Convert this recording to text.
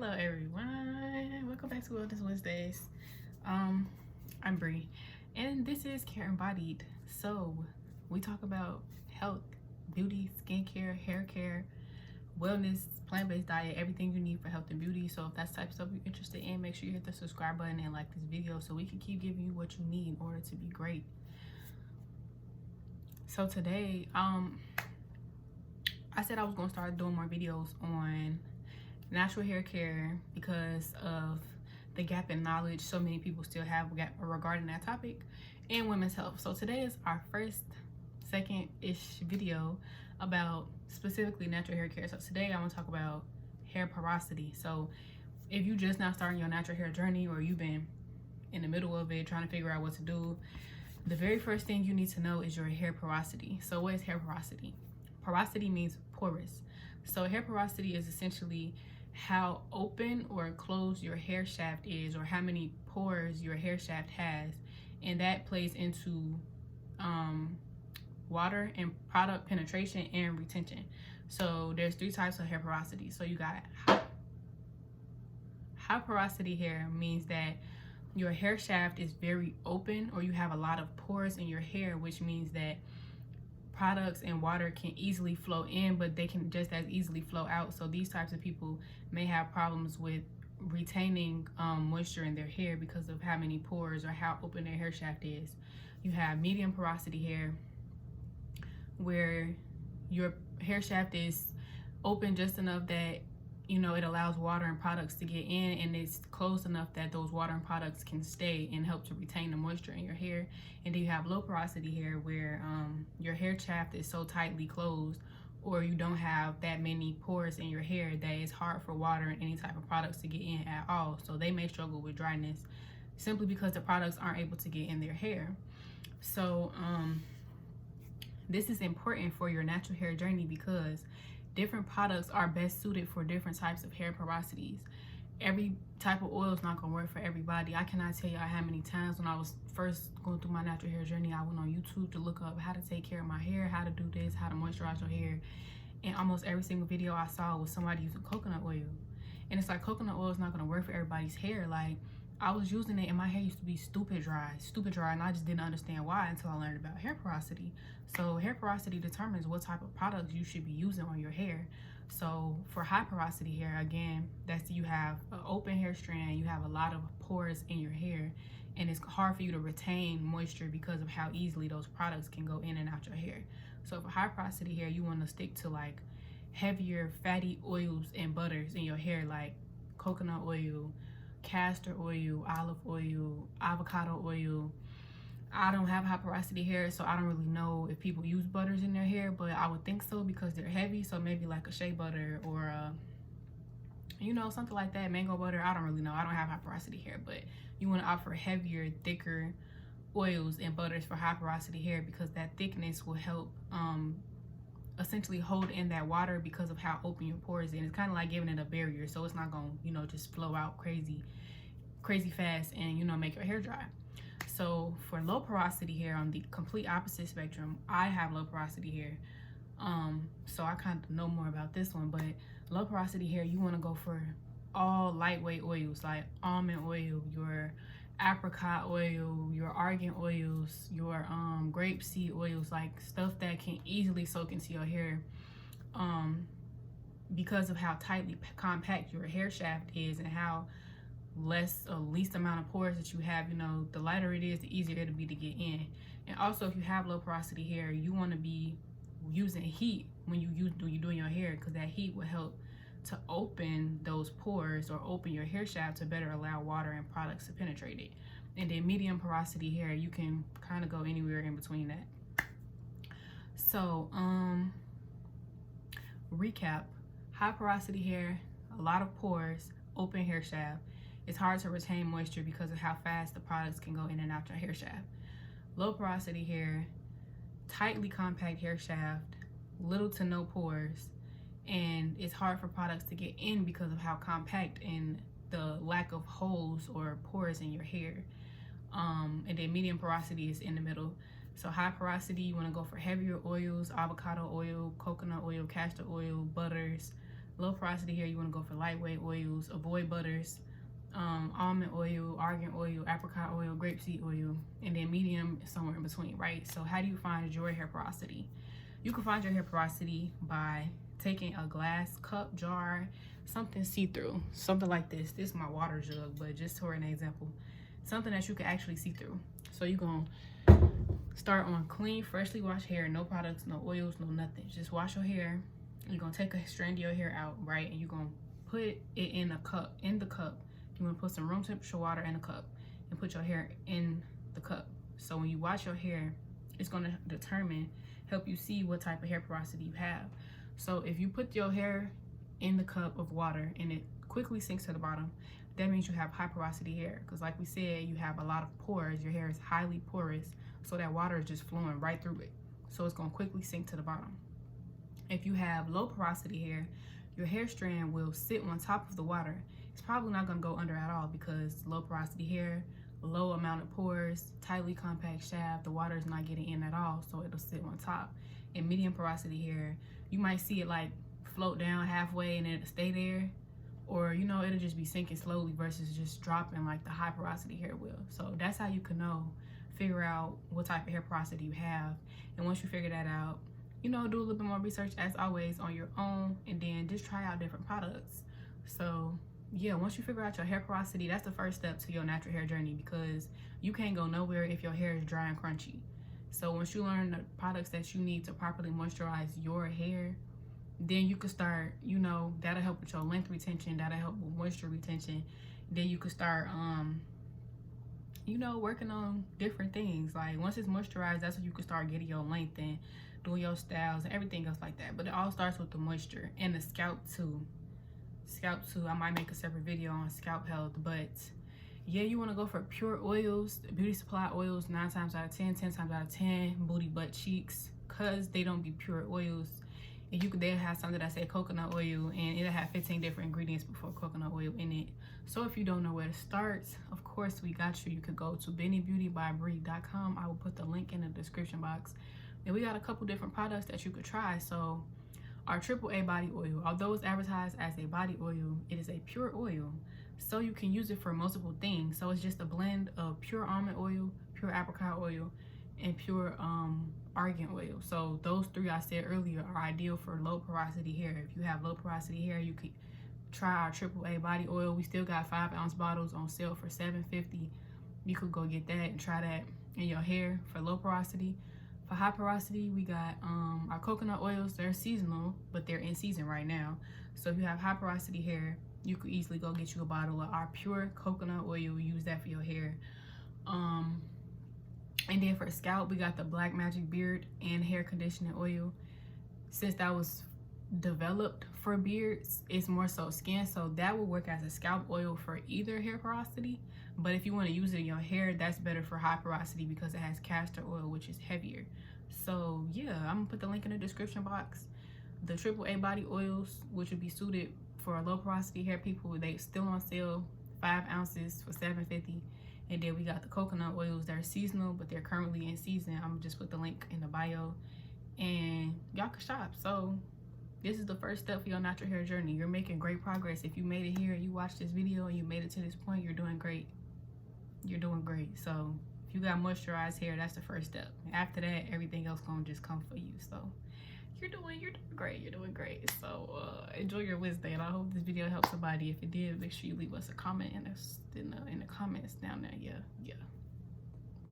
Hello everyone, welcome back to Wellness Wednesdays. I'm Bree and this is Care Embodied. So we talk about health, beauty, skincare, hair care, wellness, plant-based diet, everything you need for health and beauty. So if that's the type of stuff you're interested in, make sure you hit the subscribe button and like this video so we can keep giving you what you need in order to be great. So today I said I was going to start doing more videos on natural hair care because of the gap in knowledge so many people still have regarding that topic, and women's health. So today is our second-ish video about specifically natural hair care. So today I want to talk about hair porosity. So if you just now starting your natural hair journey, or you've been in the middle of it trying to figure out what to do, the very first thing you need to know is your hair porosity. So what is hair porosity? Porosity means porous. So hair porosity is essentially how open or closed your hair shaft is, or how many pores your hair shaft has, and that plays into water and product penetration and retention. So there's three types of hair porosity. So you got high porosity hair, means that your hair shaft is very open, or you have a lot of pores in your hair, which means that products and water can easily flow in, but they can just as easily flow out. So these types of people may have problems with retaining moisture in their hair because of how many pores or how open their hair shaft is. You have medium porosity hair, where your hair shaft is open just enough that it allows water and products to get in, and it's closed enough that those water and products can stay and help to retain the moisture in your hair. And then you have low porosity hair, where your hair shaft is so tightly closed, or you don't have that many pores in your hair that it's hard for water and any type of products to get in at all. So they may struggle with dryness simply because the products aren't able to get in their hair. So this is important for your natural hair journey because different products are best suited for different types of hair porosities. Every type of oil is not going to work for everybody. I cannot tell y'all how many times when I was first going through my natural hair journey, I went on YouTube to look up how to take care of my hair, how to do this, how to moisturize your hair. And almost every single video I saw was somebody using coconut oil. And it's like, coconut oil is not going to work for everybody's hair. Like, I was using it and my hair used to be stupid dry, and I just didn't understand why until I learned about hair porosity. So hair porosity determines what type of products you should be using on your hair. So for high porosity hair, again, that's you have an open hair strand, you have a lot of pores in your hair, and it's hard for you to retain moisture because of how easily those products can go in and out your hair. So for high porosity hair, you want to stick to like heavier fatty oils and butters in your hair, like coconut oil, castor oil, olive oil, avocado oil. I don't have high porosity hair, so I don't really know if people use butters in their hair, but I would think so because they're heavy. So maybe like a shea butter or something like that, mango butter. I don't really know. I don't have high porosity hair, but you want to opt for heavier, thicker oils and butters for high porosity hair because that thickness will help essentially hold in that water because of how open your pores is. It's kind of like giving it a barrier, so it's not going to just flow out crazy fast and make your hair dry. So for low porosity hair, on the complete opposite spectrum, I have low porosity hair, so I kind of know more about this one. But low porosity hair, you want to go for all lightweight oils like almond oil, your apricot oil, your argan oils, your grapeseed oils, like stuff that can easily soak into your hair because of how tightly compact your hair shaft is and how least amount of pores that you have. The lighter it is, the easier it'll be to get in. And also, if you have low porosity hair, you want to be using heat when you're doing your hair, because that heat will help to open those pores or open your hair shaft to better allow water and products to penetrate it. And then medium porosity hair, you can kind of go anywhere in between that. So recap: high porosity hair, a lot of pores, open hair shaft. It's hard to retain moisture because of how fast the products can go in and out your hair shaft. Low porosity hair, tightly compact hair shaft, little to no pores, and it's hard for products to get in because of how compact and the lack of holes or pores in your hair. And then medium porosity is in the middle. So high porosity, you want to go for heavier oils, avocado oil, coconut oil, castor oil, butters, Low porosity hair, you want to go for lightweight oils, avoid butters, almond oil, argan oil, apricot oil, grapeseed oil, and then medium somewhere in between, right? So how do you find your hair porosity? You can find your hair porosity by taking a glass cup, jar, something see-through, something like this. This is my water jug, but just for an example, something that you can actually see through. So you're gonna start on clean, freshly washed hair, no products, no oils, no nothing. Just wash your hair. You're gonna take a strand of your hair out, right? And you're gonna put it in a cup. In the cup, you wanna put some room temperature water in a cup and put your hair in the cup. So when you wash your hair, it's gonna help you see what type of hair porosity you have. So if you put your hair in the cup of water and it quickly sinks to the bottom, that means you have high porosity hair. Because like we said, you have a lot of pores. Your hair is highly porous, so that water is just flowing right through it. So it's gonna quickly sink to the bottom. If you have low porosity hair, your hair strand will sit on top of the water. It's probably not gonna go under at all because low porosity hair, low amount of pores, tightly compact shaft, the water is not getting in at all, so it'll sit on top. In medium porosity hair, you might see it like float down halfway and it'll stay there, or you know, it'll just be sinking slowly versus just dropping like the high porosity hair will. So that's how you can figure out what type of hair porosity you have. And once you figure that out, you know, do a little bit more research as always on your own, and then just try out different products. So yeah, once you figure out your hair porosity, that's the first step to your natural hair journey, because you can't go nowhere if your hair is dry and crunchy. So once you learn the products that you need to properly moisturize your hair, then you can start, you know, that'll help with your length retention, that'll help with moisture retention. Then you can start you know, working on different things. Like once it's moisturized, that's when you can start getting your length and doing your styles and everything else like that. But it all starts with the moisture and the scalp too. I might make a separate video on scalp health, but yeah, you want to go for pure oils, beauty supply oils, 9 times out of 10, 10 times out of 10, booty, butt, cheeks, because they don't be pure oils. And they'll have something that say coconut oil, and it'll have 15 different ingredients before coconut oil in it. So if you don't know where to start, of course we got you. You could go to bennybeautybybrie.com. I will put the link in the description box. And we got a couple different products that you could try. So our AAA body oil, although it's advertised as a body oil, it is a pure oil. So you can use it for multiple things. So it's just a blend of pure almond oil, pure apricot oil, and pure argan oil. So those 3 I said earlier are ideal for low porosity hair. If you have low porosity hair, you could try our AAA body oil. We still got 5-ounce bottles on sale for $7.50. You could go get that and try that in your hair for low porosity. For high porosity, we got our coconut oils. They're seasonal, but they're in season right now. So if you have high porosity hair, you could easily go get you a bottle of our pure coconut oil. Use that for your hair. And then for scalp, we got the Black Magic Beard and Hair Conditioning Oil. Since that was developed for beards, it's more so skin, so that will work as a scalp oil for either hair porosity. But if you want to use it in your hair, that's better for high porosity because it has castor oil, which is heavier. So yeah, I'm gonna put the link in the description box. The AAA body oils, which would be suited for low porosity hair people, they still on sale, 5 ounces for $7.50. And then we got the coconut oils that are seasonal, but they're currently in season. I'm gonna just put the link in the bio and y'all can shop. So this is the first step for your natural hair journey. You're making great progress. If you made it here and you watched this video and you made it to this point, you're doing great. You're doing great. So if you got moisturized hair, that's the first step. After that, everything else gonna just come for you. So you're doing great. You're doing great. So enjoy your Wednesday, and I hope this video helped somebody. If it did, make sure you leave us a comment in the comments down there. Yeah.